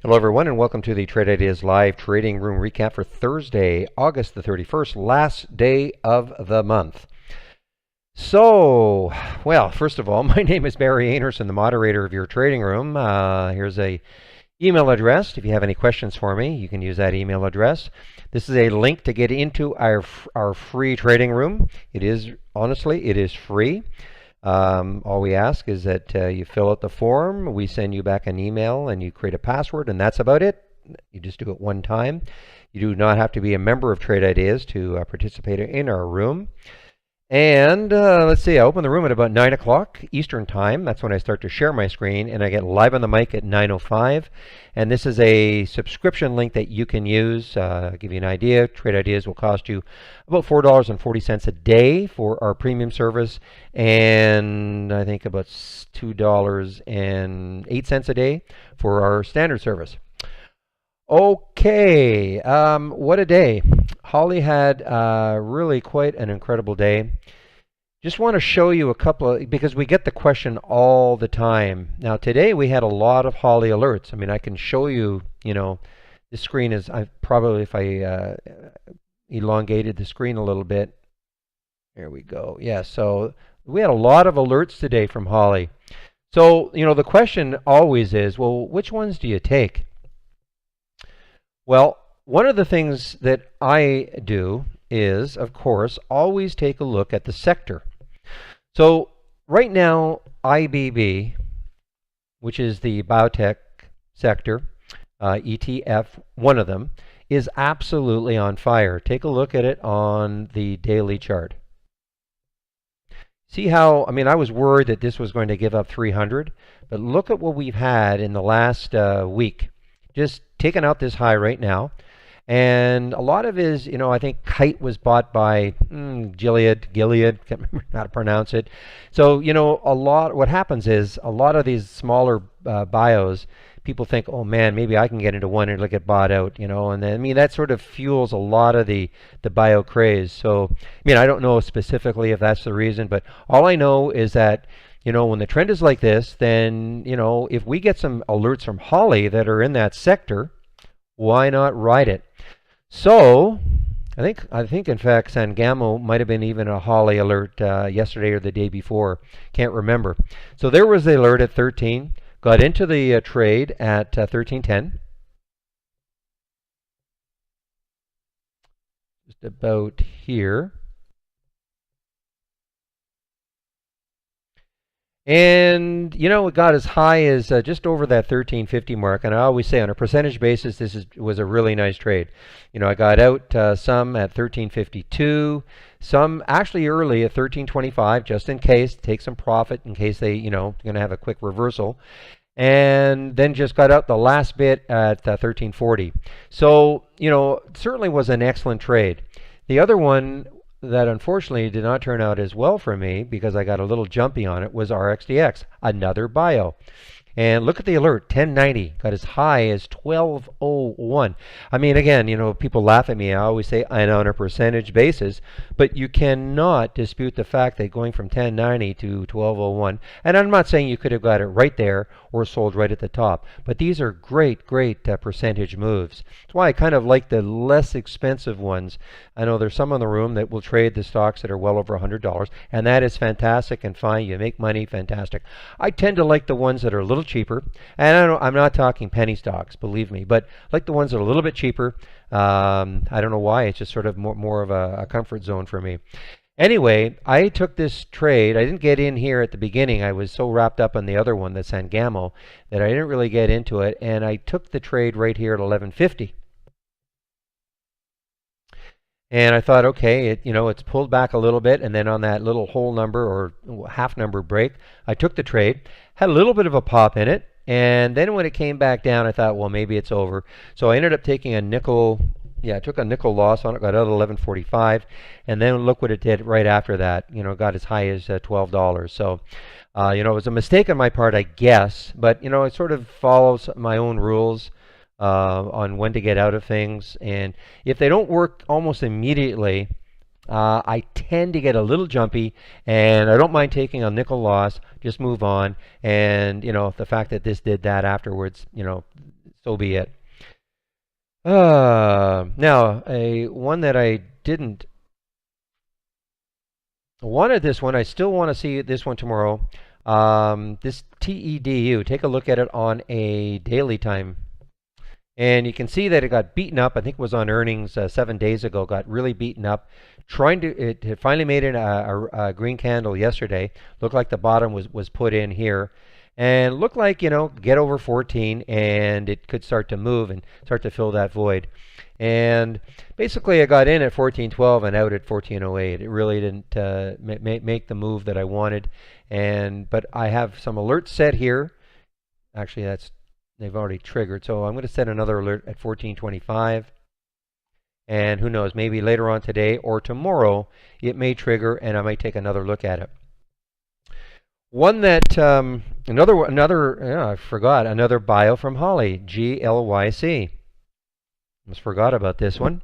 Hello everyone and welcome to the Trade Ideas Live Trading Room Recap for Thursday, August the 31st, last day of the month. So, well, first of all, my name is Barry Anderson, the moderator of your trading room. Here's a email address. If you have any questions for me, you can use that email address. This is a link to get into our free trading room. It is, honestly, it is free. All we ask is that you fill out the form, we send you back an email, and you create a password, and that's about it. You just do it one time. You do not have to be a member of Trade Ideas to participate in our room. And let's see, I open the room at about 9 o'clock Eastern Time. That's when I start to share my screen, and I get live on the mic at 9:05. And this is a subscription link that you can use. I'll give you an idea. Trade Ideas will cost you about $4.40 a day for our premium service, and I think about $2.08 a day for our standard service. Okay, what a day. Holly had really quite an incredible day. Just want to show you a couple of, because we get the question all the time. Now today we had a lot of Holly alerts. I mean, I can show you, the screen is, if I elongated the screen a little bit. There we go. Yeah, so we had a lot of alerts today from Holly. So, the question always is, well, which ones do you take? Well, one of the things that I do is, of course, always take a look at the sector. So right now, IBB, which is the biotech sector, ETF, one of them, is absolutely on fire. Take a look at it on the daily chart. See how, I was worried that this was going to give up 300, but look at what we've had in the last week. Just taking out this high right now. And a lot of it is, I think Kite was bought by Gilead, can't remember how to pronounce it. So, what happens is a lot of these smaller bios, people think, oh man, maybe I can get into one and it'll get bought out, and then, that sort of fuels a lot of the bio craze. So, I don't know specifically if that's the reason, but all I know is that when the trend is like this, then, if we get some alerts from Holly that are in that sector, why not ride it? So, I think in fact, Sangamo might have been even a Holly alert yesterday or the day before. Can't remember. So there was the alert at 13. Got into the trade at 13:10. Just about here. And, it got as high as just over that 1350 mark. And I always say on a percentage basis, was a really nice trade. I got out some at 1352, some actually early at 1325, just in case, take some profit in case they, going to have a quick reversal. And then just got out the last bit at 1340. So, it certainly was an excellent trade. The other one that unfortunately did not turn out as well for me because I got a little jumpy on it was RXDX, another bio. And look at the alert, 1090, got as high as 1201. Again, people laugh at me. I always say, and on a percentage basis, but you cannot dispute the fact that going from 1090 to 1201, and I'm not saying you could have got it right there or sold right at the top, but these are great percentage moves. That's why I kind of like the less expensive ones. I know there's some in the room that will trade the stocks that are well over $100, and that is fantastic and fine. You make money, fantastic. I tend to like the ones that are a little cheaper, and I'm not talking penny stocks, believe me, but like the ones that are a little bit cheaper. I don't know why, it's just sort of more of a comfort zone for me. Anyway, I took this trade. I didn't get in here at the beginning. I was so wrapped up on the other one, the Sangamo, that I didn't really get into it, and I took the trade right here at 1150. And I thought, okay, it's pulled back a little bit, and then on that little whole number or half number break, I took the trade, had a little bit of a pop in it, and then when it came back down, I thought, well, maybe it's over. So I ended up taking a nickel. Yeah, I took a nickel loss on it, got out at 1145, and then look what it did right after that. Got as high as $12. So, it was a mistake on my part, I guess, but it sort of follows my own rules on when to get out of things, and if they don't work almost immediately, I tend to get a little jumpy, and I don't mind taking a nickel loss, just move on, and the fact that this did that afterwards, so be it. Now, one that I didn't wanted this one. I still want to see this one tomorrow. This TEDU. Take a look at it on a daily time. And you can see that it got beaten up. I think it was on earnings 7 days ago. Got really beaten up. It had finally made a green candle yesterday. Looked like the bottom was put in here. And looked like, get over 14 and it could start to move and start to fill that void. And basically I got in at 14.12 and out at 14.08. It really didn't make the move that I wanted. But I have some alerts set here. Actually, they've already triggered. So I'm going to set another alert at 14.25. And who knows, maybe later on today or tomorrow it may trigger and I might take another look at it. One that, I forgot, another bio from Holly, GLYC. Almost forgot about this one.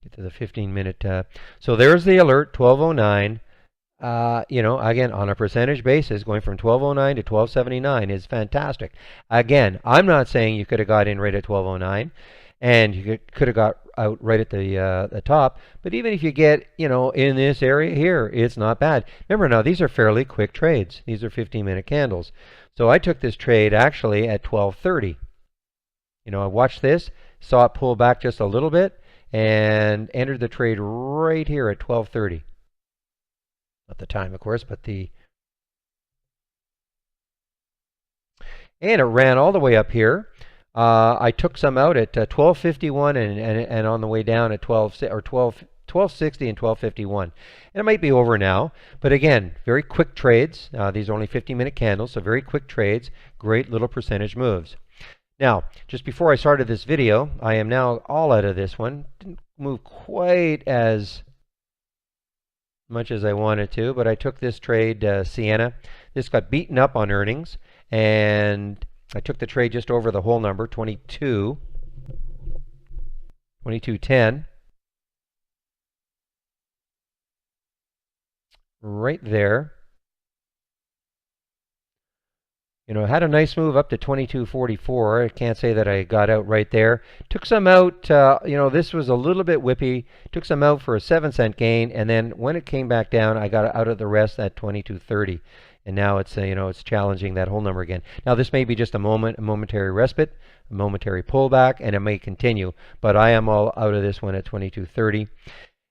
Get to the 15-minute. So there's the alert, 12:09. Again, on a percentage basis, going from 12:09 to 12:79 is fantastic. Again, I'm not saying you could have got in right at 12:09, and you could have got out right at the top. But even if you get, in this area here, it's not bad. Remember now, these are fairly quick trades. These are 15-minute candles. So I took this trade actually at 12:30. I watched this, saw it pull back just a little bit, and entered the trade right here at 12:30. Not the time, of course, but and it ran all the way up here. I took some out at 12:51 and on the way down at 12:60 and 12:51. And it might be over now, but again, very quick trades. These are only 50-minute candles, so very quick trades, great little percentage moves. Now, just before I started this video, I am now all out of this one. Didn't move quite as much as I wanted to, but I took this trade, Sienna. This got beaten up on earnings, and I took the trade just over the whole number, 22.10. Right there. Had a nice move up to 22.44. I can't say that I got out right there. Took some out, this was a little bit whippy. Took some out for a 7-cent gain, and then when it came back down, I got out of the rest at 22.30. And now it's, it's challenging that whole number again. Now this may be just a momentary respite, a momentary pullback, and it may continue. But I am all out of this one at 22.30.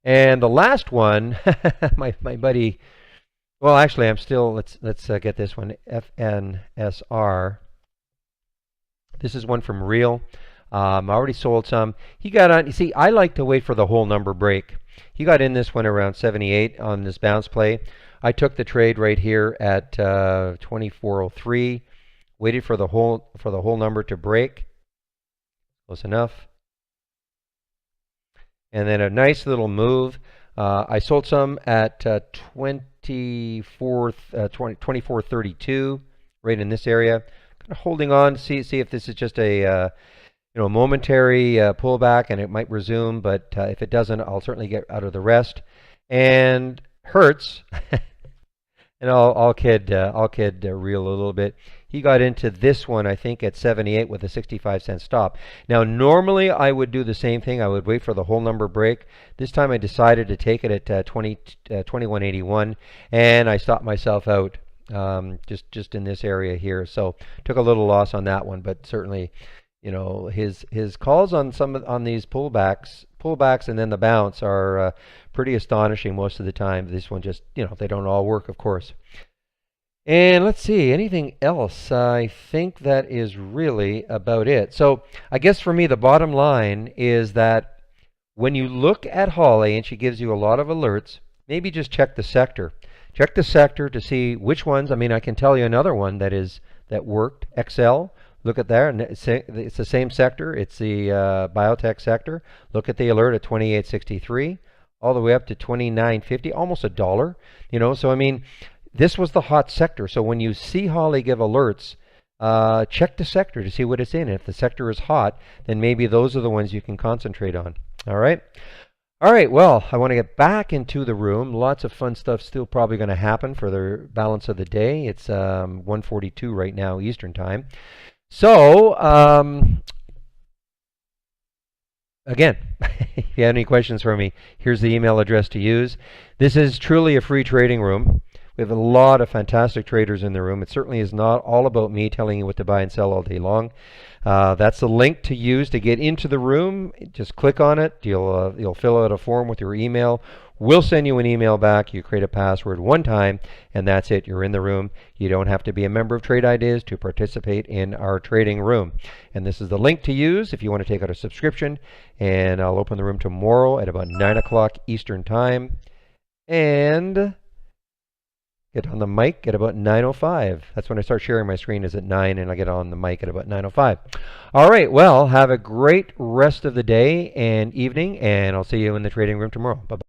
And the last one, my buddy. Well, actually, I'm still. Let's get this one. FNSR. This is one from Real. I already sold some. He got on. You see, I like to wait for the whole number break. He got in this one around 78 on this bounce play. I took the trade right here at 24.03. Waited for the whole number to break. Close enough. And then a nice little move. I sold some at 24.32, right in this area. Kind of holding on, see if this is just a momentary pullback, and it might resume. But if it doesn't, I'll certainly get out of the rest. And Hertz, and I'll kid Real a little bit. He got into this one, I think, at 78 with a 65-cent stop. Now, normally I would do the same thing. I would wait for the whole number break. This time I decided to take it at 21.81, and I stopped myself out just in this area here. So took a little loss on that one, but certainly, his calls on these pullbacks and then the bounce are pretty astonishing most of the time. This one just, they don't all work, of course. And let's see, anything else? I think that is really about it. So I guess for me, the bottom line is that when you look at Holly and she gives you a lot of alerts, maybe just check the sector. Check the sector to see which ones. I mean, I can tell you another one that worked, XL. Look at there, and it's the same sector. It's the biotech sector. Look at the alert at 28.63, all the way up to 29.50, almost $1. So I mean, this was the hot sector. So when you see Holly give alerts, check the sector to see what it's in. If the sector is hot, then maybe those are the ones you can concentrate on. All right. All right, well, I want to get back into the room. Lots of fun stuff still probably going to happen for the balance of the day. It's 1:42 right now Eastern time. So, again, if you have any questions for me, here's the email address to use. This is truly a free trading room. We have a lot of fantastic traders in the room. It certainly is not all about me telling you what to buy and sell all day long. That's the link to use to get into the room. Just click on it. You'll fill out a form with your email. We'll send you an email back. You create a password one time, and that's it. You're in the room. You don't have to be a member of Trade Ideas to participate in our trading room. And this is the link to use if you want to take out a subscription. And I'll open the room tomorrow at about 9 o'clock Eastern Time. And get on the mic at about 9:05. That's when I start sharing my screen is at 9, and I get on the mic at about 9:05. All right, well, have a great rest of the day and evening, and I'll see you in the trading room tomorrow. Bye-bye.